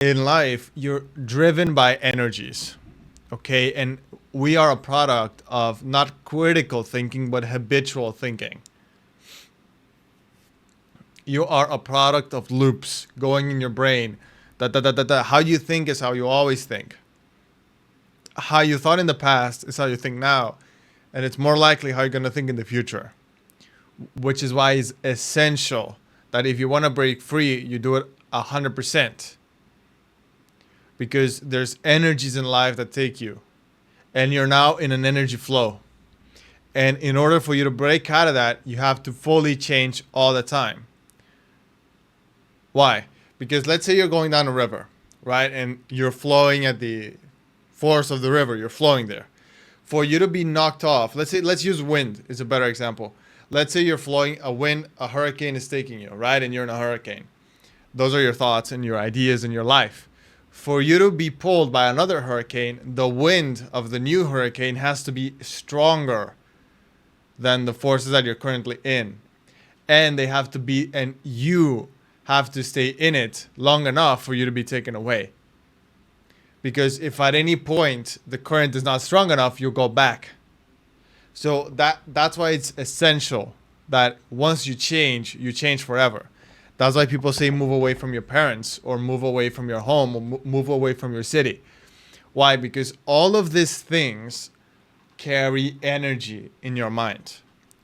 In life, you're driven by energies, okay? And we are a product of not critical thinking, but habitual thinking. You are a product of loops going in your brain. How you think is how you always think. How you thought in the past is how you think now. And it's more likely how you're going to think in the future, which is why it's essential that if you want to break free, you do it 100%. Because there's energies in life that take you, and you're now in an energy flow. And in order for you to break out of that, you have to fully change all the time. Why? Because let's say you're going down a river, right? And you're flowing at the force of the river, you're flowing there. For you to be knocked off, let's use wind is a better example. Let's say you're flowing a hurricane is taking you, right? And you're in a hurricane. Those are your thoughts and your ideas in your life. For you to be pulled by another hurricane, the wind of the new hurricane has to be stronger than the forces that you're currently in. And you have to stay in it long enough for you to be taken away. Because if at any point the current is not strong enough, you'll go back. So that's why it's essential that once you change forever. That's why people say move away from your parents or move away from your home or move away from your city. Why? Because all of these things carry energy in your mind.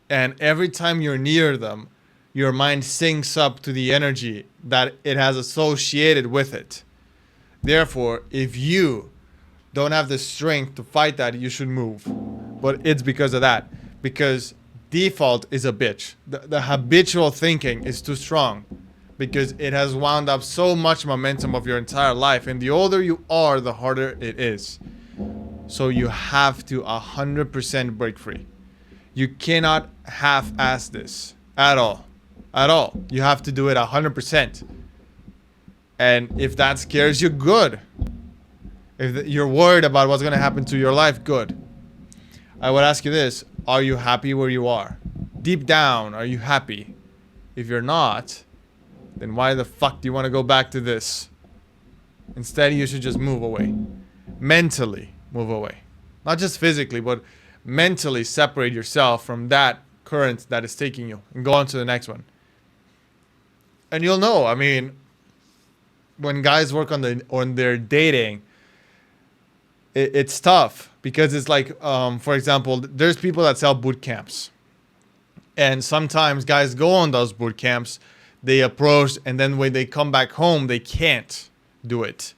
And every time you're near them, your mind syncs up to the energy that it has associated with it. Therefore, if you don't have the strength to fight that, you should move. But it's because of that. Because default is a bitch. The habitual thinking is too strong. Because it has wound up so much momentum of your entire life. And the older you are, the harder it is. So you have to 100% break free. You cannot half-ass this at all. At all. You have to do it 100%. And if that scares you, good. If you're worried about what's going to happen to your life, good. I would ask you this. Are you happy where you are? Deep down, are you happy? If you're not, then why the fuck do you want to go back to this? Instead, you should just move away. Mentally move away. Not just physically, but mentally separate yourself from that current that is taking you and go on to the next one. And you'll know, I mean, when guys work on their dating, it's tough because it's like, for example, there's people that sell boot camps. And sometimes guys go on those boot camps, they approach, and then when they come back home, they can't do it.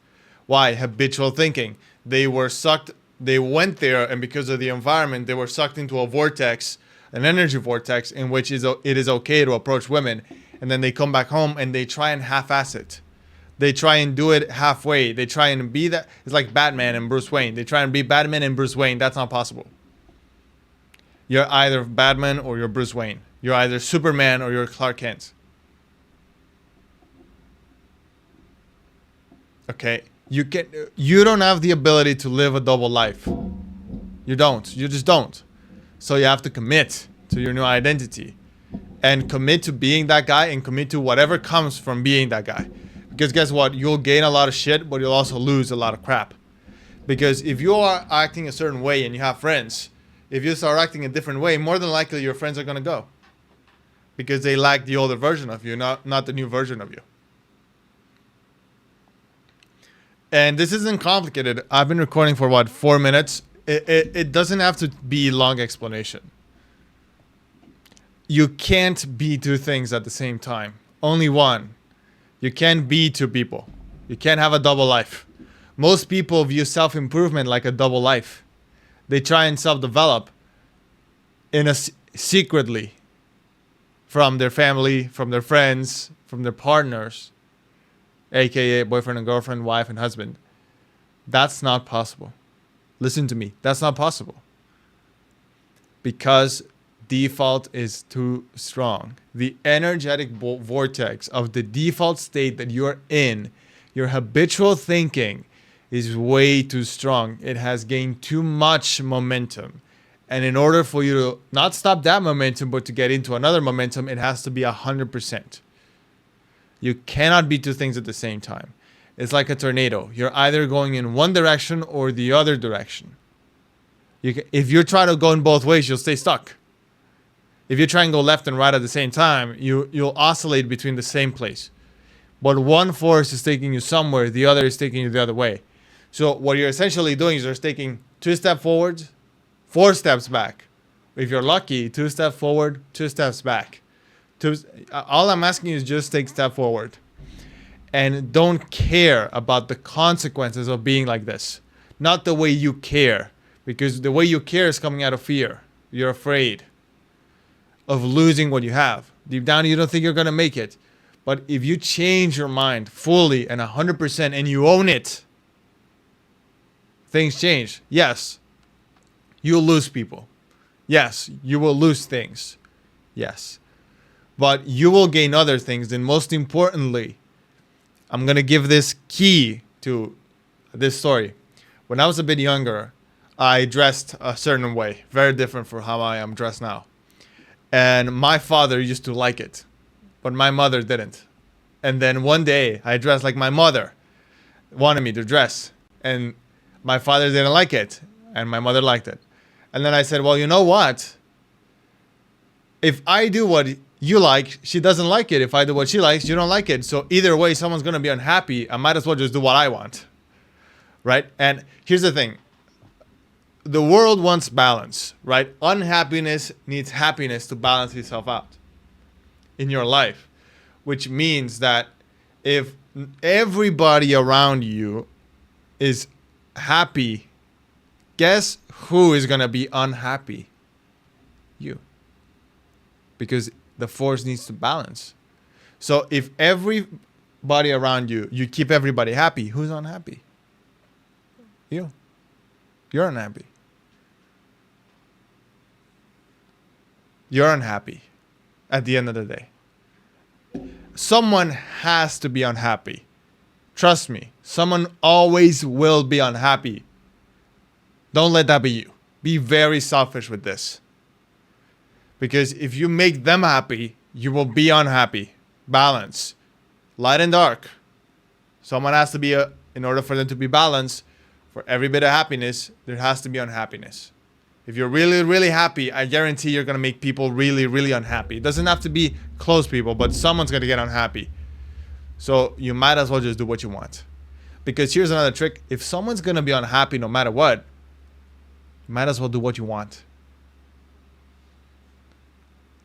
Why? Habitual thinking. They went there, and because of the environment, they were sucked into a vortex, an energy vortex, in which it is okay to approach women. And then they come back home and they try and half-ass it. They try and do it halfway. They try and be that. It's like Batman and Bruce Wayne. They try and be Batman and Bruce Wayne. That's not possible. You're either Batman or you're Bruce Wayne. You're either Superman or you're Clark Kent. Okay? You don't have the ability to live a double life. You don't. You just don't. So you have to commit to your new identity. And commit to being that guy and commit to whatever comes from being that guy. Because guess what? You'll gain a lot of shit, but you'll also lose a lot of crap. Because if you are acting a certain way and you have friends, if you start acting a different way, more than likely your friends are going to go. Because they like the older version of you, not the new version of you. And this isn't complicated. I've been recording for 4 minutes? It doesn't have to be long explanation. You can't be two things at the same time. Only one. You can't be two people. You can't have a double life. Most people view self-improvement like a double life. They try and self-develop secretly from their family, from their friends, from their partners, aka boyfriend and girlfriend, wife and husband. That's not possible. Listen to me. That's not possible. Because default is too strong. The energetic vortex of the default state that you're in, your habitual thinking, is way too strong. It has gained too much momentum. And in order for you to not stop that momentum, but to get into another momentum, it has to be 100%. You cannot be two things at the same time. It's like a tornado. You're either going in one direction or the other direction. If you try to go in both ways, you'll stay stuck. If you try and go left and right at the same time, you'll oscillate between the same place. But one force is taking you somewhere, the other is taking you the other way. So what you're essentially doing is you're taking 2 steps forward, 4 steps back. If you're lucky, 2 steps forward, 2 steps back. All I'm asking you is just take a step forward. And don't care about the consequences of being like this. Not the way you care. Because the way you care is coming out of fear. You're afraid of losing what you have. Deep down, you don't think you're going to make it. But if you change your mind fully and 100% and you own it, things change. Yes, you'll lose people. Yes, you will lose things. Yes. But you will gain other things. And most importantly, I'm going to give this key to this story. When I was a bit younger, I dressed a certain way, very different from how I am dressed now. And my father used to like it, but my mother didn't. And then one day I dressed like my mother wanted me to dress. And my father didn't like it, and my mother liked it. And then I said, well, you know what? If I do what you like, she doesn't like it. If I do what she likes, you don't like it. So either way, someone's going to be unhappy. I might as well just do what I want. Right? And here's the thing. The world wants balance, right? Unhappiness needs happiness to balance itself out in your life, which means that if everybody around you is happy, guess who is going to be unhappy? You. Because the force needs to balance. So if everybody around you, you keep everybody happy, who's unhappy? You. You're unhappy. You're unhappy at the end of the day. Someone has to be unhappy. Trust me, someone always will be unhappy. Don't let that be you. Be very selfish with this. Because if you make them happy, you will be unhappy. Balance. Light and dark. Someone has to be, in order for them to be balanced, for every bit of happiness, there has to be unhappiness. If you're really, really happy, I guarantee you're going to make people really, really unhappy. It doesn't have to be close people, but someone's going to get unhappy. So you might as well just do what you want. Because here's another trick. If someone's going to be unhappy no matter what, you might as well do what you want.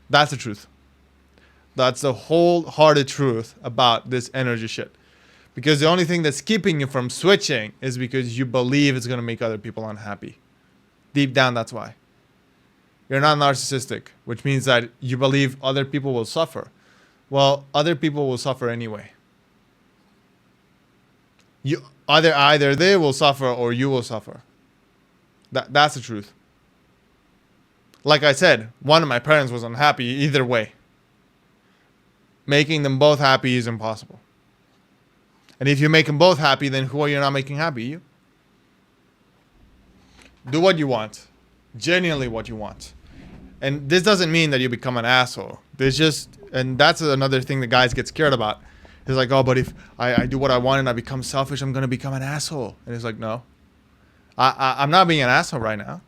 That's the truth. That's the wholehearted truth about this energy shit. Because the only thing that's keeping you from switching is because you believe it's going to make other people unhappy. Deep down, that's why. You're not narcissistic, which means that you believe other people will suffer. Well, other people will suffer anyway. Either they will suffer or you will suffer. That's the truth. Like I said, one of my parents was unhappy either way. Making them both happy is impossible. And if you make them both happy, then who are you not making happy? You. Do what you want. Genuinely what you want. And this doesn't mean that you become an asshole. And that's another thing that guys get scared about. It's like, oh, but if I do what I want and I become selfish, I'm going to become an asshole. And it's like, no. I'm not being an asshole right now.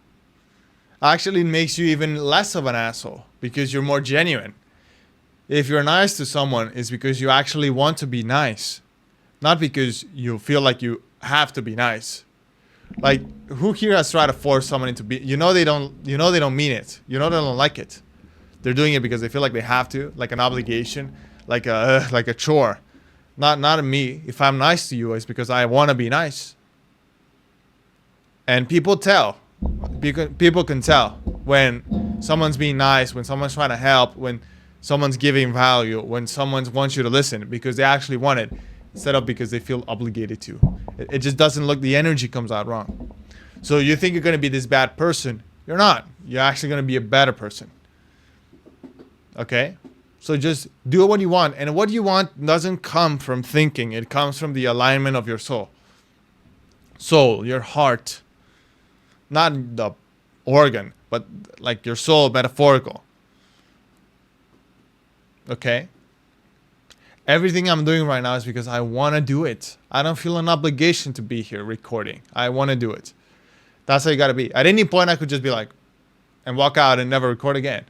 Actually, it makes you even less of an asshole because you're more genuine. If you're nice to someone, it's because you actually want to be nice. Not because you feel like you have to be nice. Like, who here has tried to force someone into be? They don't mean it. They don't like it. They're doing it because they feel like they have to, like an obligation, like a chore. Not me. If I'm nice to you, it's because I want to be nice. And people tell. People can tell when someone's being nice, when someone's trying to help, when someone's giving value, when someone wants you to listen because they actually want it. Instead of because they feel obligated to. It just doesn't look, the energy comes out wrong. So you think you're going to be this bad person. You're not. You're actually going to be a better person. Okay? So just do what you want. And what you want doesn't come from thinking. It comes from the alignment of your soul. Soul, your heart. Not the organ, but like your soul, metaphorical. Okay? Everything I'm doing right now is because I want to do it. I don't feel an obligation to be here recording. I want to do it. That's how you got to be. At any point, I could just be like, and walk out and never record again.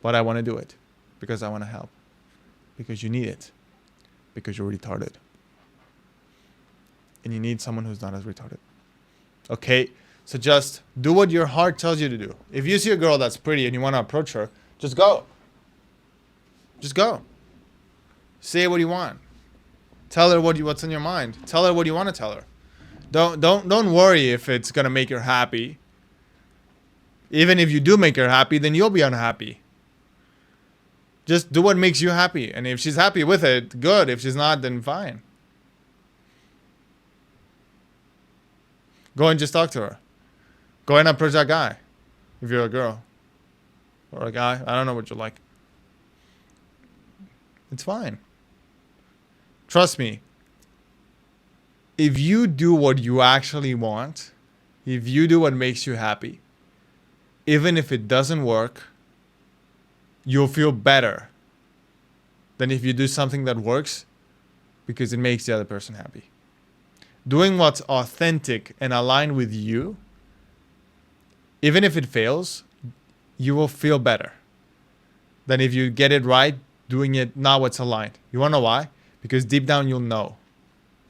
But I want to do it because I want to help. Because you need it. Because you're retarded. And you need someone who's not as retarded. Okay? So just do what your heart tells you to do. If you see a girl that's pretty and you want to approach her, just go. Just go. Say what you want. Tell her what's in your mind. Tell her what you want to tell her. Don't worry if it's gonna make her happy. Even if you do make her happy, then you'll be unhappy. Just do what makes you happy. And if she's happy with it, good. If she's not, then fine. Go and just talk to her. Go and approach that guy. If you're a girl. Or a guy. I don't know what you like. It's fine. Trust me. If you do what you actually want, if you do what makes you happy, even if it doesn't work, you'll feel better than if you do something that works because it makes the other person happy. Doing what's authentic and aligned with you, even if it fails, you will feel better than if you get it right, doing it not what's aligned. You want to know why? Because deep down you'll know.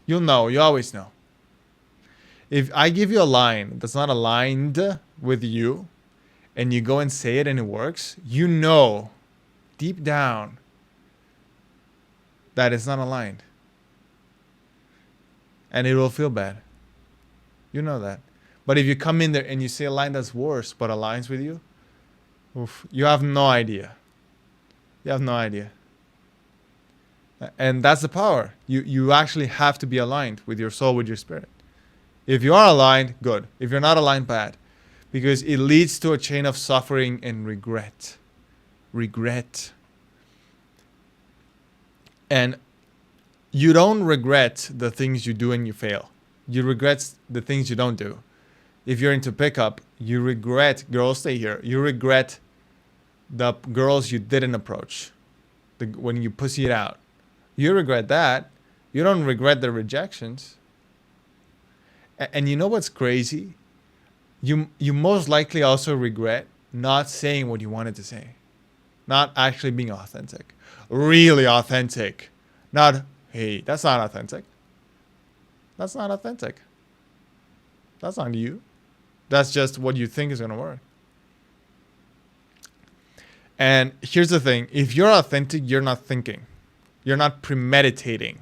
You'll know. You always know. If I give you a line that's not aligned with you and you go and say it and it works, you know deep down that it's not aligned. And it will feel bad. You know that. But if you come in there and you say a line that's worse but aligns with you, oof, you have no idea. You have no idea. And that's the power. You actually have to be aligned with your soul, with your spirit. If you are aligned, good. If you're not aligned, bad. Because it leads to a chain of suffering and regret. Regret. And you don't regret the things you do and you fail. You regret the things you don't do. If you're into pickup, you regret, girls stay here, you regret the girls you didn't approach. When you pussy it out. You regret that. You don't regret the rejections. And you know what's crazy? You most likely also regret not saying what you wanted to say. Not actually being authentic. Really authentic. Not, hey, that's not authentic. That's not authentic. That's not you. That's just what you think is going to work. And here's the thing. If you're authentic, you're not thinking. You're not premeditating.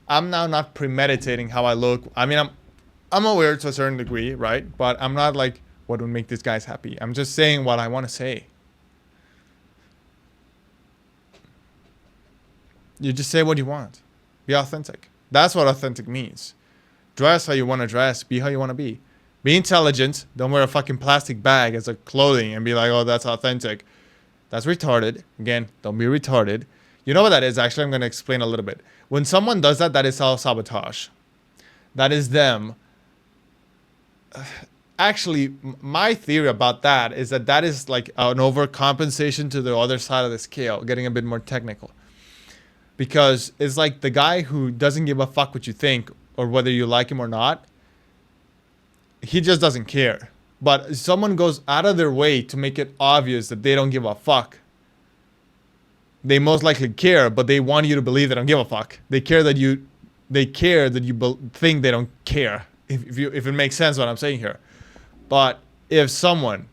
I'm now not premeditating how I look. I mean, I'm aware to a certain degree, right? But I'm not like, what would make these guys happy? I'm just saying what I want to say. You just say what you want. Be authentic. That's what authentic means. Dress how you want to dress. Be how you want to be. Be intelligent. Don't wear a fucking plastic bag as a clothing and be like, oh, that's authentic. That's retarded. Again, don't be retarded. You know what that is? Actually, I'm going to explain a little bit. When someone does that, that is self-sabotage. That is them. Actually, my theory about that is that is like an overcompensation to the other side of the scale, getting a bit more technical. Because it's like the guy who doesn't give a fuck what you think or whether you like him or not. He just doesn't care. But someone goes out of their way to make it obvious that they don't give a fuck. They most likely care, but they want you to believe they don't give a fuck. They care that you think they don't care. If it makes sense what I'm saying here. But if someone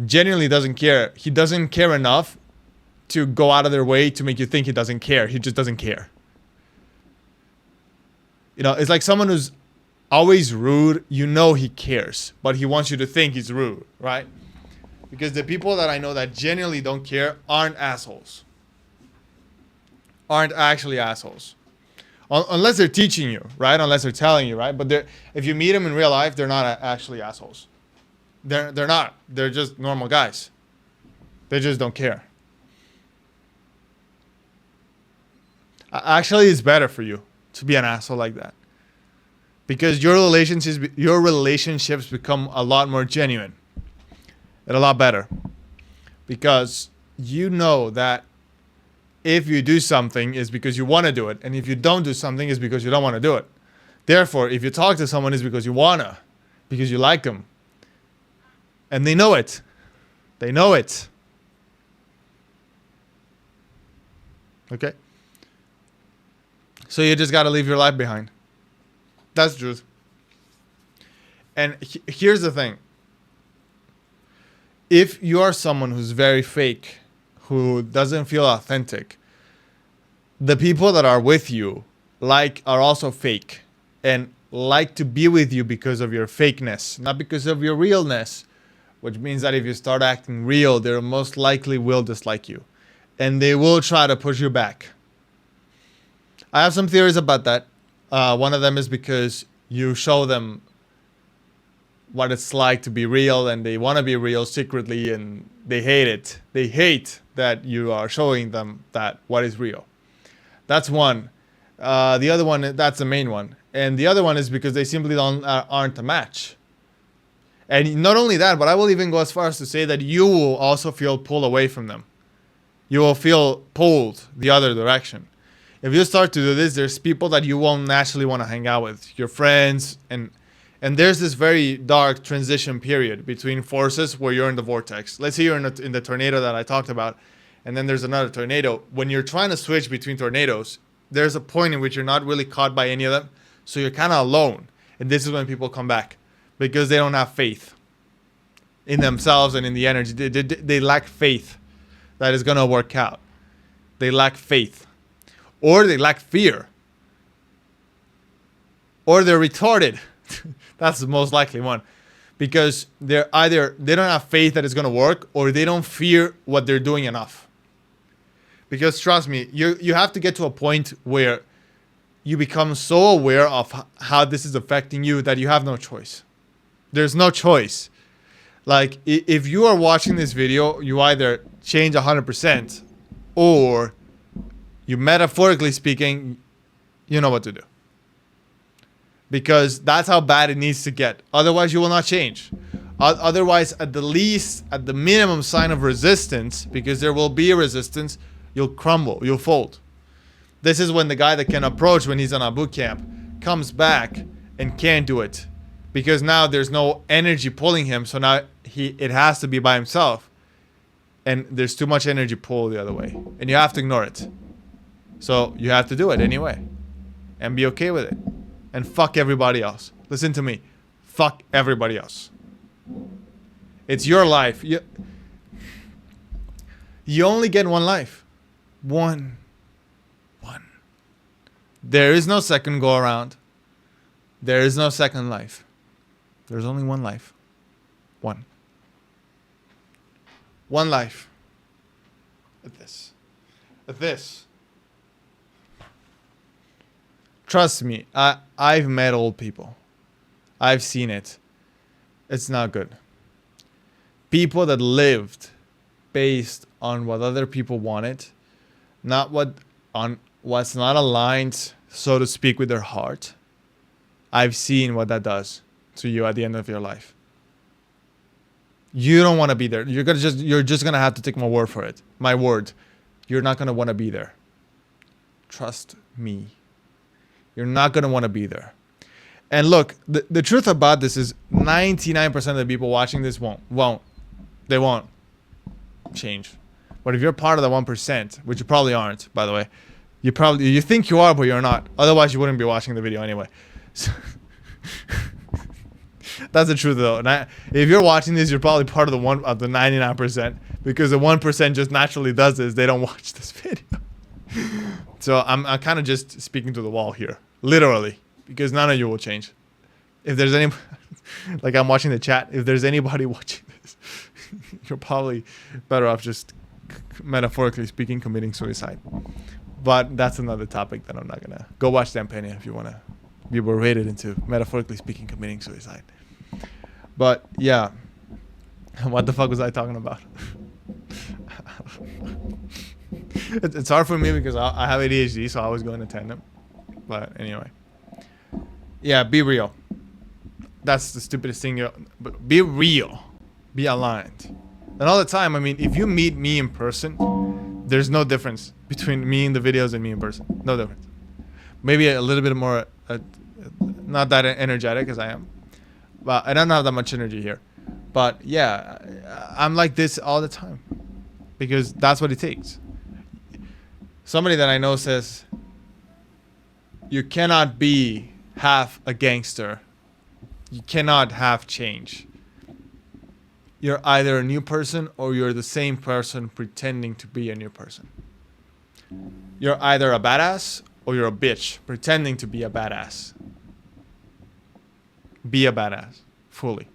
genuinely doesn't care, he doesn't care enough to go out of their way to make you think he doesn't care. He just doesn't care. You know, it's like someone who's always rude, you know he cares, but he wants you to think he's rude, right? Because the people that I know that genuinely don't care aren't assholes. Aren't actually assholes. Unless they're teaching you, right? Unless they're telling you, right? But if you meet them in real life, they're not actually assholes. They're not. They're just normal guys. They just don't care. Actually, it's better for you to be an asshole like that. Because your relationships become a lot more genuine and a lot better. Because you know that if you do something, it's because you want to do it. And if you don't do something, it's because you don't want to do it. Therefore, if you talk to someone, it's because you want to, because you like them. And they know it. They know it. Okay? So you just got to leave your life behind. That's the truth. And here's the thing. If you are someone who's very fake, who doesn't feel authentic, the people that are with you are also fake and like to be with you because of your fakeness, not because of your realness, which means that if you start acting real, they most likely will dislike you and they will try to push you back. I have some theories about that. One of them is because you show them what it's like to be real and they want to be real secretly and they hate it. They hate that you are showing them that what is real. That's one. The other one, that's the main one. And the other one is because they simply aren't a match. And not only that, but I will even go as far as to say that you will also feel pulled away from them. You will feel pulled the other direction. If you start to do this, there's people that you won't naturally want to hang out with, your friends, and there's this very dark transition period between forces where you're in the vortex. Let's say you're in the tornado that I talked about, and then there's another tornado. When you're trying to switch between tornadoes, there's a point in which you're not really caught by any of them, so you're kind of alone. And this is when people come back, because they don't have faith in themselves and in the energy. They lack faith that it's going to work out. They lack faith. Or they lack fear. Or they're retarded. That's the most likely one. Because they don't have faith that it's going to work, or they don't fear what they're doing enough. Because trust me, you have to get to a point where you become so aware of how this is affecting you that you have no choice. There's no choice. Like, if you are watching this video, you either change 100% or you, metaphorically speaking, you know what to do. Because that's how bad it needs to get. Otherwise, you will not change. Otherwise, at the least, at the minimum sign of resistance, because there will be a resistance, you'll crumble, you'll fold. This is when the guy that can approach when he's on a boot camp comes back and can't do it. Because now there's no energy pulling him, so now it has to be by himself. And there's too much energy pull the other way. And you have to ignore it. So you have to do it anyway. And be okay with it. And fuck everybody else. Listen to me. Fuck everybody else. It's your life. You only get one life. One. There is no second go around. There is no second life. There's only one life. One. One life. At this. Trust me, I've met old people. I've seen it. It's not good. People that lived based on what other people wanted, not what's not aligned, so to speak, with their heart. I've seen what that does to you at the end of your life. You don't want to be there. You're just gonna have to take my word for it. My word. You're not gonna want to be there. Trust me. You're not going to want to be there. And look, the truth about this is 99% of the people watching this won't change. But if you're part of the 1%, which you probably aren't, by the way, you think you are, but you're not. Otherwise, you wouldn't be watching the video anyway. So that's the truth, though. And if you're watching this, you're probably part of the 99%, because the 1% just naturally does this. They don't watch this video. So I'm kind of just speaking to the wall here. Literally, because none of you will change. If there's any, like I'm watching the chat, if there's anybody watching this, you're probably better off just, metaphorically speaking, committing suicide. But that's another topic that I'm not gonna go watch Dan Pena if you wanna be berated into, metaphorically speaking, committing suicide. But yeah, what the fuck was I talking about? It's hard for me because I have ADHD, so I always go into tandem. But anyway, yeah, be real. That's the stupidest thing. But be real, be aligned. And all the time, I mean, if you meet me in person, there's no difference. between me in the videos and me in person. No difference. Maybe a little bit more, not that energetic as I am, but I don't have that much energy here. But yeah, I'm like this all the time because that's what it takes. Somebody that I know says you cannot be half a gangster. You cannot have change. You're either a new person or you're the same person pretending to be a new person. You're either a badass or you're a bitch pretending to be a badass. Be a badass fully.